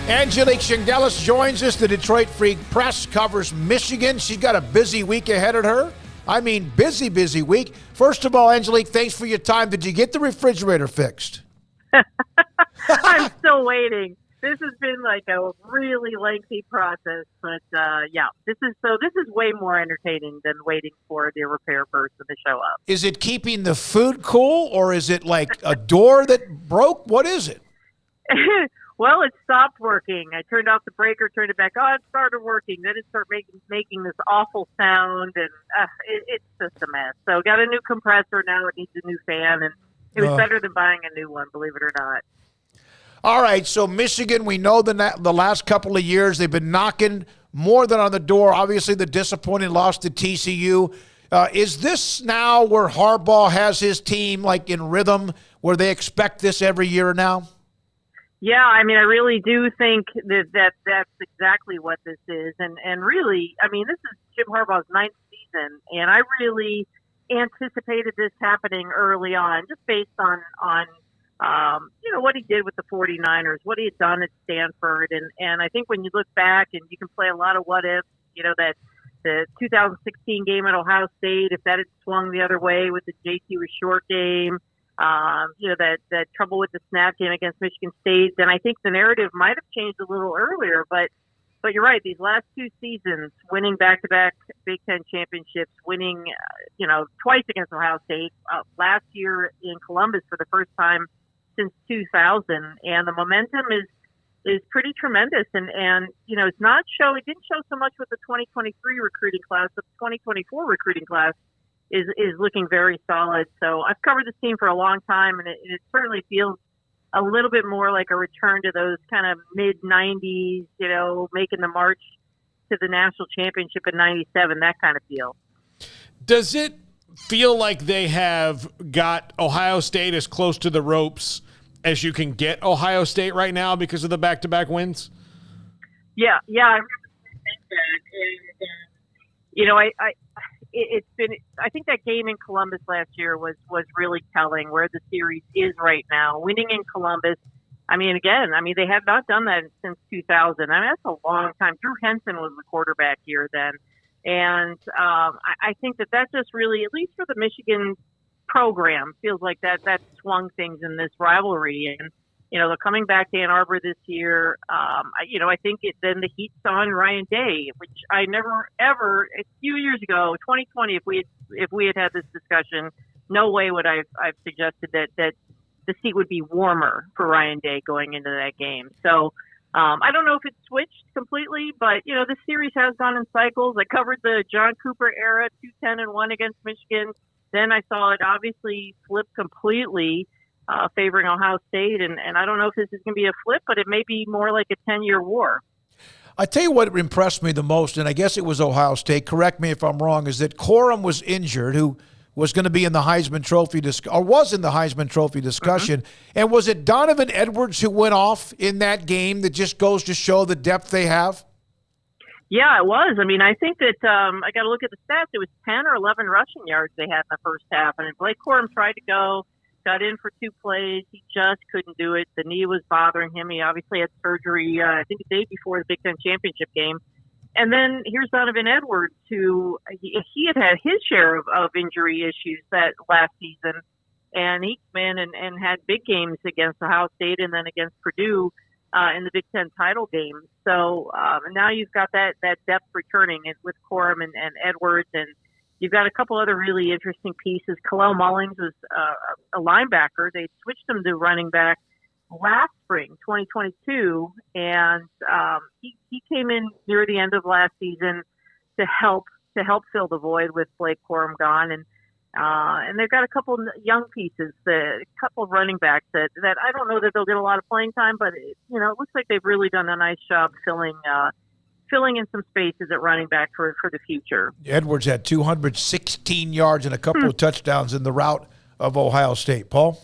Angelique Chengelis joins us. The Detroit Free Press covers Michigan. She's got a busy week ahead of her. I mean, busy week. First of all, Angelique, thanks for your time. Did you get the refrigerator fixed? I'm still waiting. This has been like a really lengthy process, but yeah, this is way more entertaining than waiting for the repair person to show up. Is it keeping the food cool, or is it like a door that broke? What is it? Well, it stopped working. I turned off the breaker, turned it back on, it started working. Then it started making this awful sound, and it's just a mess. So got a new compressor now. It needs a new fan, and it was better than buying a new one, believe it or not. All right, so Michigan, we know the last couple of years they've been knocking more than on the door. Obviously, the disappointing loss to TCU. Is this now where Harbaugh has his team like in rhythm, where they expect this every year now? Yeah, I mean, I really do think that's exactly what this is. And really, I mean, this is Jim Harbaugh's 9th season, and I really anticipated this happening early on, just based on what he did with the 49ers, what he had done at Stanford. And I think when you look back, and you can play a lot of what ifs, that the 2016 game at Ohio State, if that had swung the other way with the JT was short game, that trouble with the snap game against Michigan State, then I think the narrative might have changed a little earlier. But you're right. These last 2 seasons, winning back-to-back Big Ten championships, winning, twice against Ohio State, last year in Columbus for the first time since 2000, and the momentum is pretty tremendous. And it's not it didn't show so much with the 2023 recruiting class, but the 2024 recruiting class is looking very solid. So I've covered this team for a long time, and it certainly feels a little bit more like a return to those kind of mid-90s, making the march to the national championship in 97, that kind of feel. Does it feel like they have got Ohio State as close to the ropes as you can get Ohio State right now because of the back-to-back wins? Yeah, I really think that. And, I think that game in Columbus last year was really telling where the series is right now. Winning in Columbus, they have not done that since 2000. That's a long time. Drew Henson was the quarterback here then. And I think that just really, at least for the Michigan program, feels like that swung things in this rivalry. And, they're coming back to Ann Arbor this year. I think then the heat's on Ryan Day, which I never, ever, a few years ago, 2020, if we had this discussion, no way would I've suggested that the seat would be warmer for Ryan Day going into that game. So, I don't know if it's switched completely, but, the series has gone in cycles. I covered the John Cooper era, 2-10-1 against Michigan. Then I saw it obviously flip completely, favoring Ohio State. And I don't know if this is going to be a flip, but it may be more like a 10-year war. I tell you what impressed me the most, and I guess it was Ohio State, correct me if I'm wrong, is that Corum was injured, who was going to be in the Heisman Trophy was in the Heisman Trophy discussion. Mm-hmm. And was it Donovan Edwards who went off in that game that just goes to show the depth they have? Yeah, it was. I think that I got to look at the stats. It was 10 or 11 rushing yards they had in the first half. And Blake Corum tried to go, got in for 2 plays. He just couldn't do it. The knee was bothering him. He obviously had surgery, I think the day before the Big Ten championship game. And then here's Donovan Edwards, who he had his share of injury issues that last season. And he came in and had big games against Ohio State and then against Purdue in the Big Ten title game. So now you've got that depth returning with Corum and Edwards, and you've got a couple other really interesting pieces. Kalel Mullings was a linebacker. They switched him to running back last spring, 2022, and he came in near the end of last season to help fill the void with Blake Corum gone, and they've got a couple young pieces, a couple of running backs that I don't know that they'll get a lot of playing time, but it looks like they've really done a nice job filling in some spaces at running back for the future. Edwards had 216 yards and a couple of touchdowns in the rout of Ohio State. Paul?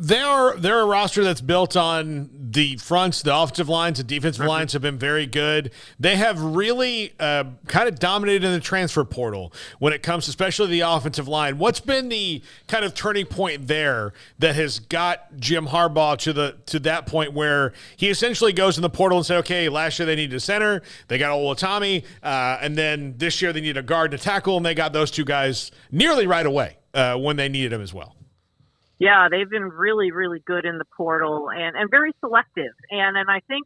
They're a roster that's built on the fronts, the offensive lines, the defensive lines have been very good. They have really kind of dominated in the transfer portal when it comes, especially the offensive line. What's been the kind of turning point there that has got Jim Harbaugh to that point where he essentially goes in the portal and say, okay, last year they needed a center, they got Olatami, and then this year they need a guard and a tackle, and they got those two guys nearly right away when they needed them as well. Yeah, they've been really, really good in the portal and very selective. And I think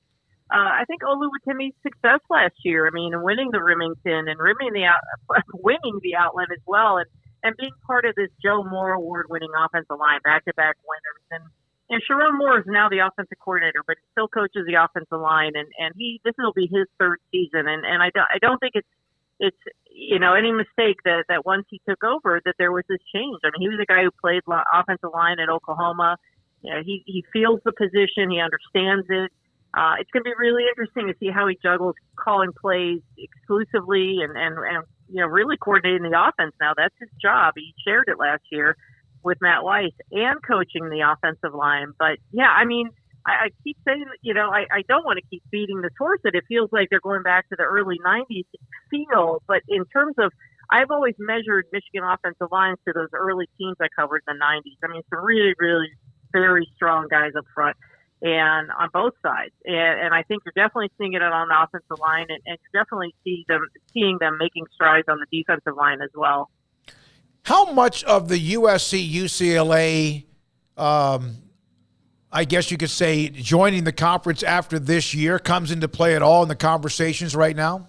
Oluwatimi's success last year, I mean, winning the Remington and winning the outlet as well, and being part of this Joe Moore award-winning offensive line, back-to-back winners. And Sharon Moore is now the offensive coordinator, but he still coaches the offensive line, and this will be his third season. And I don't think it's any mistake that once he took over that there was this change. I mean, he was a guy who played offensive line at Oklahoma. He feels the position, he understands it. It's going to be really interesting to see how he juggles calling plays exclusively and really coordinating the offense now. That's his job. He shared it last year with Matt Weiss and coaching the offensive line. But yeah, I mean, I keep saying, I don't want to keep beating this horse that it feels like they're going back to the early 90s feel. But in terms of, I've always measured Michigan offensive lines to those early teams I covered in the 90s. I mean, some really, really very strong guys up front and on both sides. And I think you're definitely seeing it on the offensive line, and you're definitely seeing them making strides on the defensive line as well. How much of the USC UCLA I guess you could say joining the conference after this year comes into play at all in the conversations right now?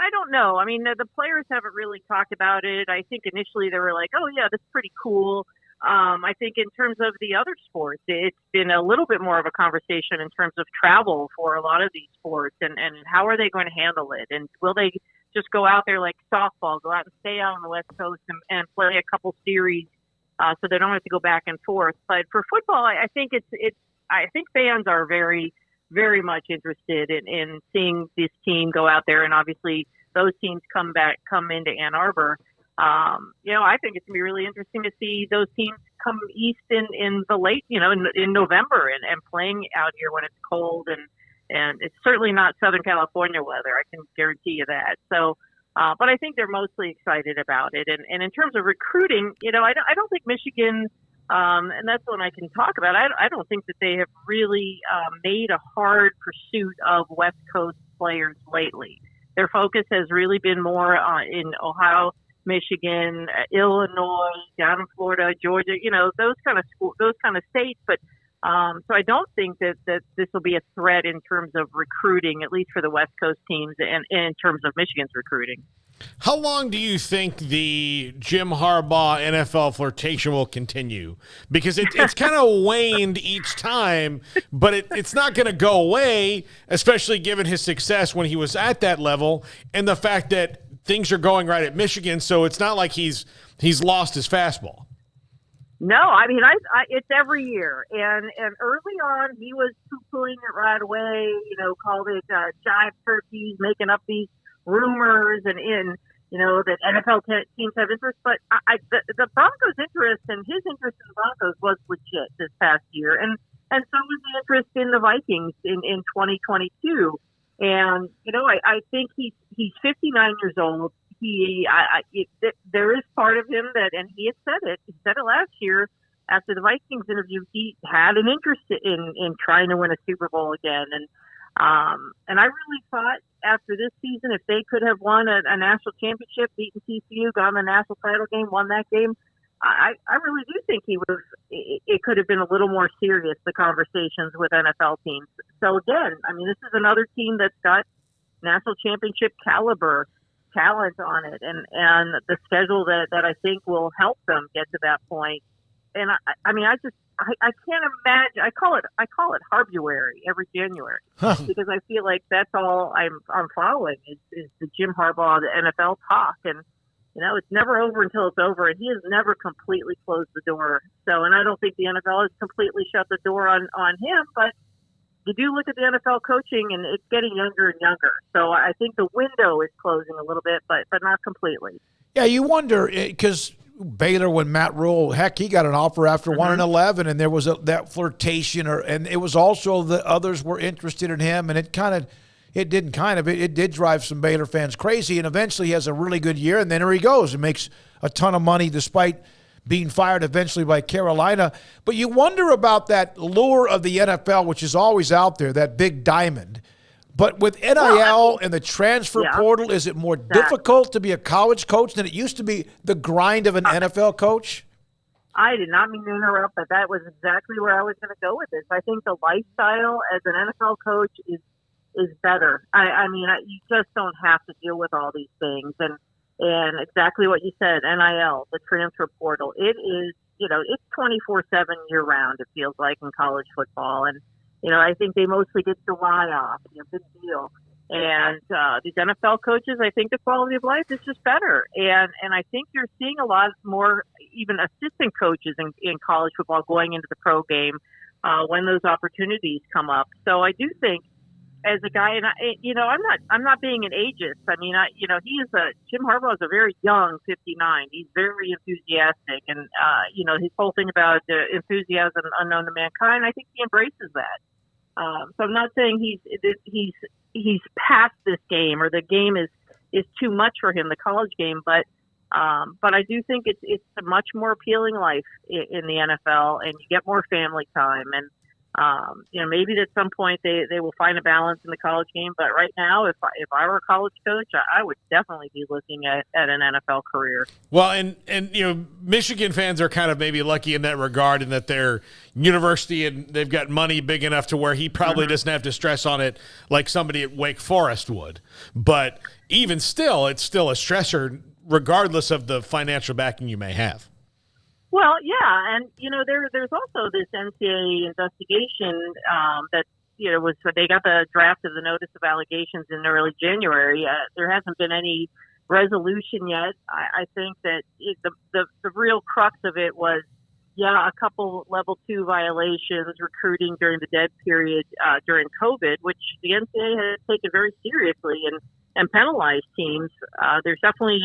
I don't know. I mean, the players haven't really talked about it. I think initially they were like, oh, yeah, that's pretty cool. I think in terms of the other sports, it's been a little bit more of a conversation in terms of travel for a lot of these sports and how are they going to handle it? And will they just go out there like softball, go out and stay out on the West Coast and play a couple series so they don't have to go back and forth? But for football, I think I think fans are very, very much interested in seeing this team go out there, and obviously those teams come into Ann Arbor. I think it's going to be really interesting to see those teams come east in the late, in November and playing out here when it's cold and it's certainly not Southern California weather. I can guarantee you that. So, but I think they're mostly excited about it. And in terms of recruiting, I don't think Michigan, and that's what I can talk about. I don't think that they have really made a hard pursuit of West Coast players lately. Their focus has really been more in Ohio, Michigan, Illinois, down in Florida, Georgia, those kind of states. But so I don't think that this will be a threat in terms of recruiting, at least for the West Coast teams, and in terms of Michigan's recruiting. How long do you think the Jim Harbaugh NFL flirtation will continue? Because it's kind of waned each time, but it's not going to go away, especially given his success when he was at that level and the fact that things are going right at Michigan, so it's not like he's lost his fastball. No, I mean, it's every year. And early on, he was poo-pooing it right away, called it jive turkeys, making up these rumors and that NFL teams have interest. But the Broncos' interest and his interest in the Broncos was legit this past year. And so was the interest in the Vikings in 2022. And, I think he's 59 years old. There is part of him that, and he said it last year after the Vikings interview, he had an interest in trying to win a Super Bowl again. And I really thought after this season, if they could have won a national championship, beaten TCU, gone to the national title game, won that game, I really do think it could have been a little more serious, the conversations with NFL teams. So again, I mean, this is another team that's got national championship caliber talent on it and the schedule that I think will help them get to that point. And I can't imagine. I call it Harbuary every January because I feel like that's all I'm following is the Jim Harbaugh, the NFL talk. And, it's never over until it's over, and he has never completely closed the door. So, and I don't think the NFL has completely shut the door on him, but you do look at the NFL coaching, and it's getting younger and younger. So I think the window is closing a little bit, but not completely. Yeah, you wonder, because Baylor when Matt Rule, heck, he got an offer after 1-11, and there was that flirtation, and it was also that others were interested in him, and it did drive some Baylor fans crazy, and eventually he has a really good year, and then here he goes and makes a ton of money despite being fired eventually by Carolina. But you wonder about that lure of the NFL, which is always out there, that big diamond. But with NIL and the transfer portal, is it more difficult to be a college coach than it used to be the grind of an NFL coach? I did not mean to interrupt, but that was exactly where I was going to go with this. I think the lifestyle as an NFL coach is better. I mean, you just don't have to deal with all these things. And exactly what you said, NIL, the transfer portal, it is, it's 24/7 year round, it feels like, in college football. And, I think they mostly get July off, big deal. And these NFL coaches, I think the quality of life is just better. And I think you're seeing a lot more even assistant coaches in college football going into the pro game when those opportunities come up. So I do think, as a guy, and I'm not being an ageist. I mean, Jim Harbaugh is a very young 59. He's very enthusiastic, and his whole thing about enthusiasm unknown to mankind, I think he embraces that. So I'm not saying he's past this game or the game is too much for him, the college game, but I do think it's a much more appealing life in the NFL, and you get more family time. And maybe at some point they will find a balance in the college game. But right now, if I were a college coach, I would definitely be looking at an NFL career. Well, and Michigan fans are kind of maybe lucky in that regard, in that they're university and they've got money big enough to where he probably doesn't have to stress on it like somebody at Wake Forest would. But even still, it's still a stressor, regardless of the financial backing you may have. Well, yeah, and there's also this NCAA investigation that they got the draft of the notice of allegations in early January. There hasn't been any resolution yet. I think that the real crux of it was, a couple level 2 violations, recruiting during the dead period during COVID, which the NCAA has taken very seriously and penalized teams. There's definitely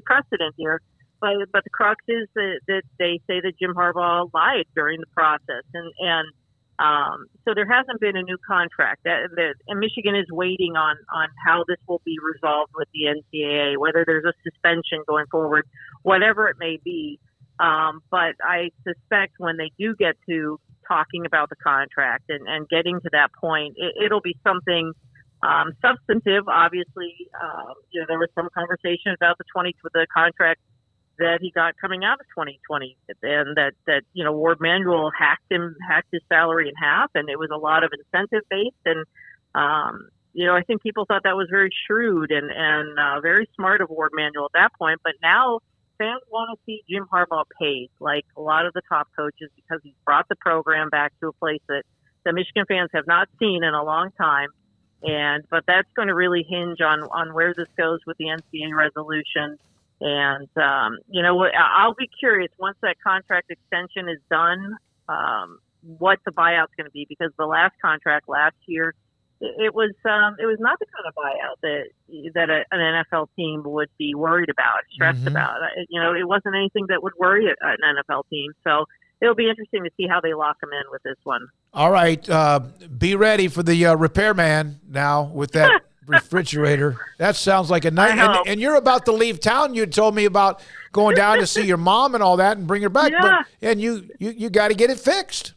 precedent here. But the crux is that they say that Jim Harbaugh lied during the process, and so there hasn't been a new contract. And Michigan is waiting on how this will be resolved with the NCAA, whether there's a suspension going forward, whatever it may be. But I suspect when they do get to talking about the contract and getting to that point, it'll be something substantive. Obviously, there was some conversation about the contract that he got coming out of 2020, and that Ward Manuel hacked his salary in half, and it was a lot of incentive based. And I think people thought that was very shrewd and very smart of Ward Manuel at that point. But now fans want to see Jim Harbaugh paid, like a lot of the top coaches, because he's brought the program back to a place that the Michigan fans have not seen in a long time. But that's going to really hinge on where this goes with the NCAA resolution. And, I'll be curious once that contract extension is done, what the buyout's going to be, because the last contract last year, it was not the kind of buyout that an NFL team would be worried about, stressed about. It wasn't anything that would worry an NFL team. So it'll be interesting to see how they lock them in with this one. All right. Be ready for the repairman now with that refrigerator. That sounds like a night. And you're about to leave town. You told me about going down to see your mom and all that and bring her back. Yeah. And you got to get it fixed.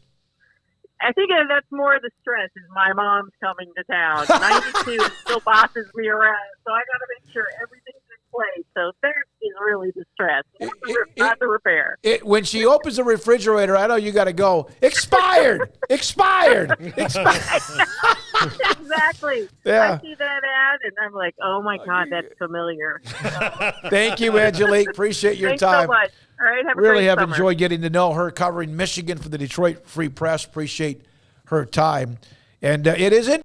I think that's more of the stress is my mom's coming to town. 92 still bosses me around, so I got to make sure everything's in place. So there is really the stress, not the repair. When she opens the refrigerator, I know you got to go, expired. Exactly. Yeah. I see that ad, and I'm like, oh, my God, that's familiar. Thank you, Angelique. Appreciate your Thanks time. so much. All right, really have summer. enjoyed getting to know her, covering Michigan for the Detroit Free Press. Appreciate her time. And it is